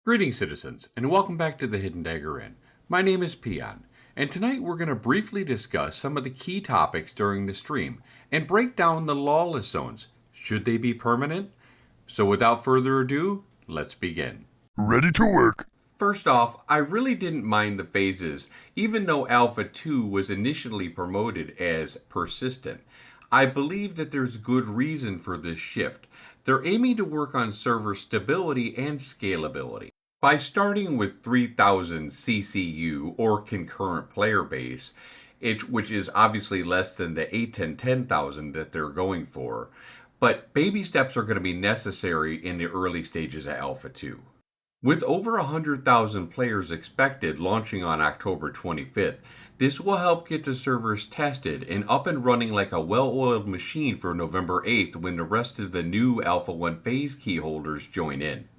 Greetings, citizens, and welcome back to the Hidden Dagger Inn. My name is Peon, and tonight we're going to briefly discuss some of the key topics during the stream and break down the Lawless Zones. Should they be permanent? So without further ado, let's begin. Ready to work. First off, I really didn't mind the phases, even though Alpha 2 was initially promoted as persistent. I believe that there's good reason for this shift. They're aiming to work on server stability and scalability. By starting with 3000 CCU or concurrent player base, which is obviously less than the 8 to 10,000 that they're going for, but baby steps are going to be necessary in the early stages of Alpha 2. With over 100,000 players expected launching on October 25th, this will help get the servers tested and up and running like a well-oiled machine for November 8th when the rest of the new Alpha 1 phase key holders join in.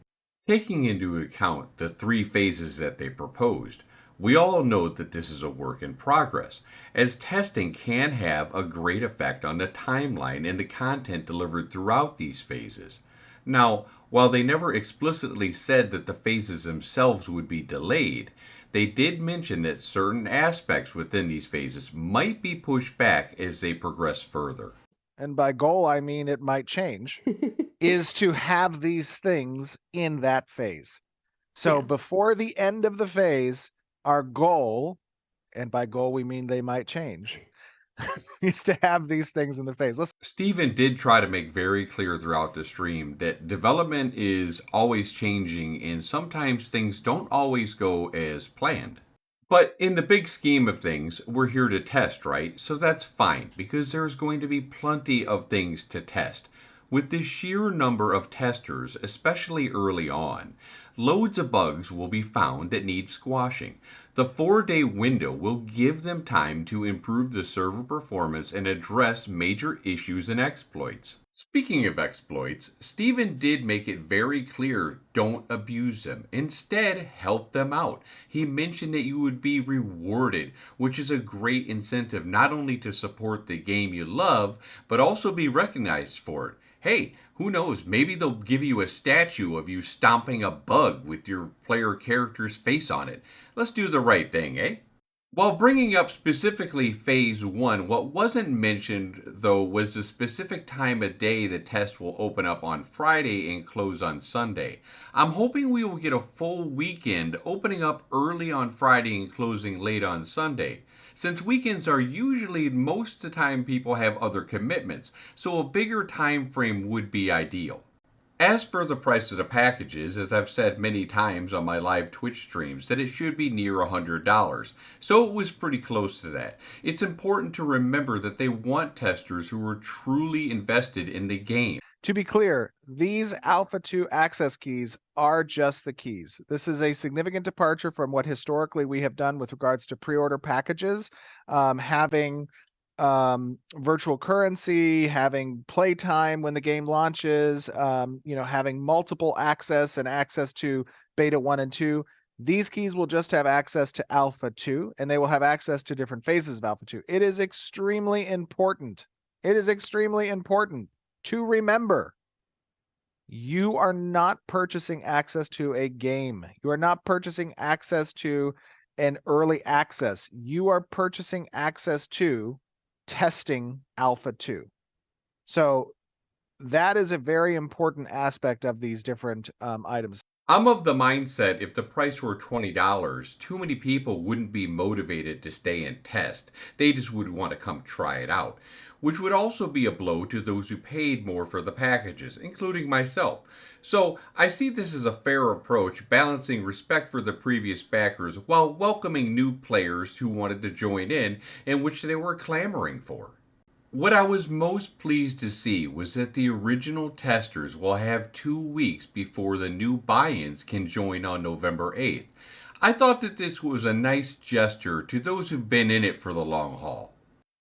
Taking into account the 3 phases that they proposed, we all know that this is a work in progress, as testing can have a great effect on the timeline and the content delivered throughout these phases. Now, while they never explicitly said that the phases themselves would be delayed, they did mention that certain aspects within these phases might be pushed back as they progress further. And by goal, I mean it might change, is to have these things in that phase. So before the end of the phase, our goal, and by goal we mean they might change, is to have these things in the phase. Steven did try to make very clear throughout the stream that development is always changing and sometimes things don't always go as planned. But in the big scheme of things, we're here to test, right? So that's fine, because there's going to be plenty of things to test. With the sheer number of testers, especially early on, loads of bugs will be found that need squashing. The 4-day window will give them time to improve the server performance and address major issues and exploits. Speaking of exploits, Steven did make it very clear, don't abuse them. Instead, help them out. He mentioned that you would be rewarded, which is a great incentive not only to support the game you love, but also be recognized for it. Hey, who knows, maybe they'll give you a statue of you stomping a bug with your player character's face on it. Let's do the right thing, eh? While bringing up specifically Phase 1, what wasn't mentioned, though, was the specific time of day the test will open up on Friday and close on Sunday. I'm hoping we will get a full weekend, opening up early on Friday and closing late on Sunday. Since weekends are usually most of the time people have other commitments, so a bigger time frame would be ideal. As for the price of the packages, as I've said many times on my live Twitch streams, that it should be near $100, so it was pretty close to that. It's important to remember that they want testers who are truly invested in the game. To be clear, these Alpha 2 access keys are just the keys. This is a significant departure from what historically we have done with regards to pre-order packages, having virtual currency, having playtime when the game launches, having multiple access and access to beta 1 and 2. These keys will just have access to Alpha 2, and they will have access to different phases of Alpha 2. It is extremely important. It is extremely important to remember. You are not purchasing access to a game. You are not purchasing access to an early access. You are purchasing access to testing Alpha 2. So that is a very important aspect of these different items. I'm of the mindset if the price were $20, too many people wouldn't be motivated to stay and test. They just would want to come try it out, which would also be a blow to those who paid more for the packages, including myself. So I see this as a fair approach, balancing respect for the previous backers while welcoming new players who wanted to join in which they were clamoring for. What I was most pleased to see was that the original testers will have 2 weeks before the new buy-ins can join on November 8th. I thought that this was a nice gesture to those who've been in it for the long haul.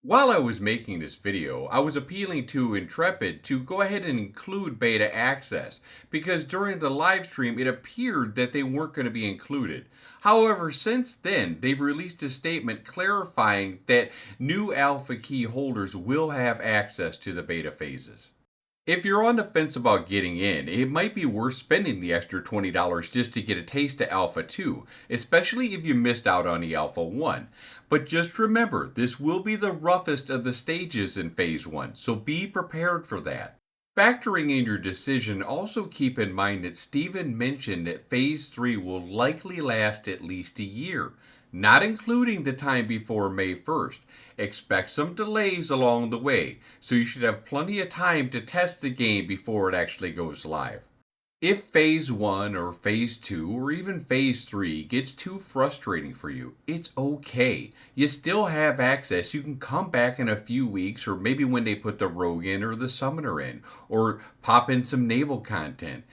While I was making this video, I was appealing to Intrepid to go ahead and include beta access, because during the live stream it appeared that they weren't going to be included. However, since then, they've released a statement clarifying that new alpha key holders will have access to the beta phases. If you're on the fence about getting in, it might be worth spending the extra $20 just to get a taste of Alpha 2, especially if you missed out on the Alpha 1. But just remember, this will be the roughest of the stages in Phase 1, so be prepared for that. Factoring in your decision, also keep in mind that Steven mentioned that Phase 3 will likely last at least a year, not including the time before May 1st. Expect some delays along the way, so you should have plenty of time to test the game before it actually goes live. If Phase 1 or Phase 2 or even Phase 3 gets too frustrating for you, it's okay. You still have access. You can come back in a few weeks, or maybe when they put the Rogue in or the Summoner in, or pop in some naval content.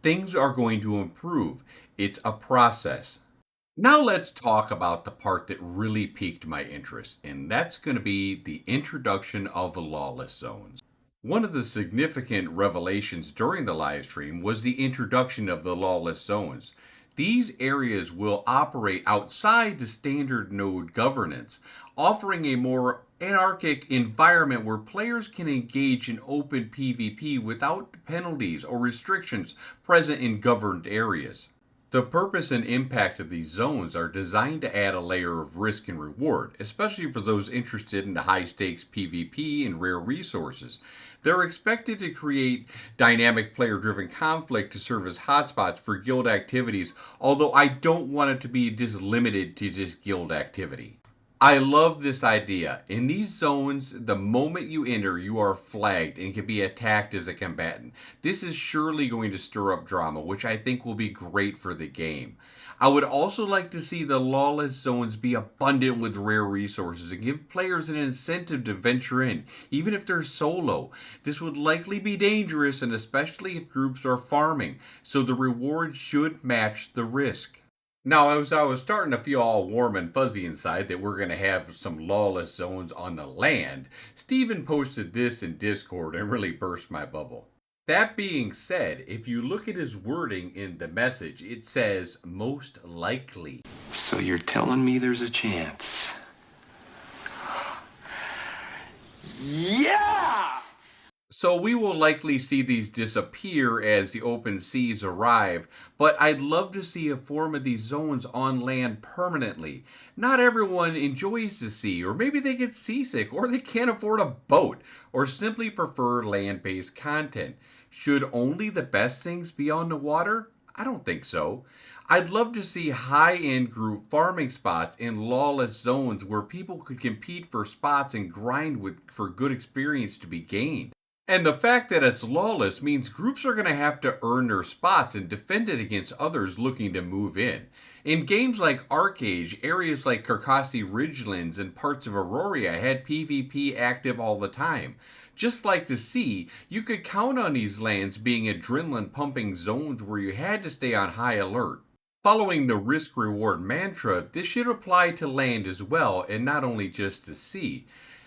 Things are going to improve. It's a process. Now let's talk about the part that really piqued my interest, and that's going to be the introduction of the Lawless Zones. One of the significant revelations during the live stream was the introduction of the Lawless Zones. These areas will operate outside the standard node governance, offering a more anarchic environment where players can engage in open PvP without penalties or restrictions present in governed areas. The purpose and impact of these zones are designed to add a layer of risk and reward, especially for those interested in the high stakes PvP and rare resources. They're expected to create dynamic player driven conflict to serve as hotspots for guild activities, although I don't want it to be just limited to just guild activity. I love this idea. In these zones, the moment you enter, you are flagged and can be attacked as a combatant. This is surely going to stir up drama, which I think will be great for the game. I would also like to see the Lawless Zones be abundant with rare resources and give players an incentive to venture in, even if they're solo. This would likely be dangerous, and especially if groups are farming, so the reward should match the risk. Now, as I was starting to feel all warm and fuzzy inside that we're going to have some lawless zones on the land, Steven posted this in Discord and really burst my bubble. That being said, if you look at his wording in the message, it says most likely. So you're telling me there's a chance? Yeah! So we will likely see these disappear as the open seas arrive, but I'd love to see a form of these zones on land permanently. Not everyone enjoys the sea, or maybe they get seasick, or they can't afford a boat, or simply prefer land-based content. Should only the best things be on the water? I don't think so. I'd love to see high-end group farming spots in lawless zones where people could compete for spots and grind for good experience to be gained. And the fact that it's lawless means groups are going to have to earn their spots and defend it against others looking to move in. In games like Arcage, areas like Carcassi Ridgelands and parts of Aurora had PvP active all the time. Just like the sea, you could count on these lands being adrenaline pumping zones where you had to stay on high alert. Following the risk reward mantra, this should apply to land as well, and not only just the sea.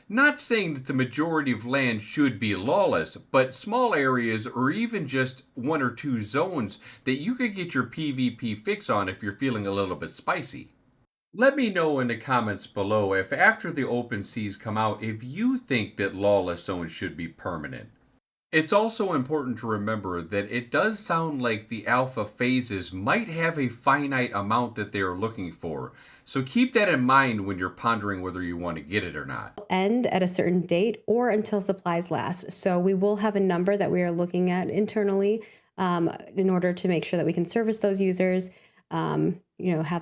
Not saying that the majority of land should be lawless, but small areas or even just one or two zones that you could get your PvP fix on if you're feeling a little bit spicy. Let me know in the comments below if after the open seas come out if you think that lawless zones should be permanent. It's also important to remember that it does sound like the alpha phases might have a finite amount that they are looking for, so keep that in mind when you're pondering whether you want to get it or not. End at a certain date or until supplies last. So we will have a number that we are looking at internally in order to make sure that we can service those users, have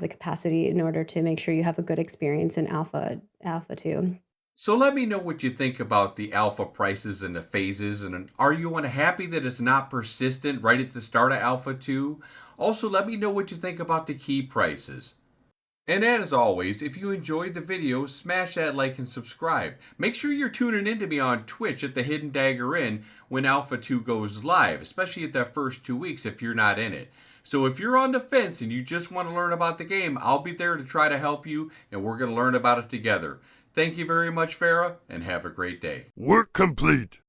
the capacity in order to make sure you have a good experience in Alpha 2. So let me know what you think about the alpha prices and the phases, and are you unhappy that it's not persistent right at the start of Alpha 2? Also, let me know what you think about the key prices. And as always, if you enjoyed the video, smash that like and subscribe. Make sure you're tuning in to me on Twitch at the Hidden Dagger Inn when Alpha 2 goes live, especially at that first 2 weeks if you're not in it. So if you're on the fence and you just want to learn about the game, I'll be there to try to help you, and we're going to learn about it together. Thank you very much, Farah, and have a great day. Work complete.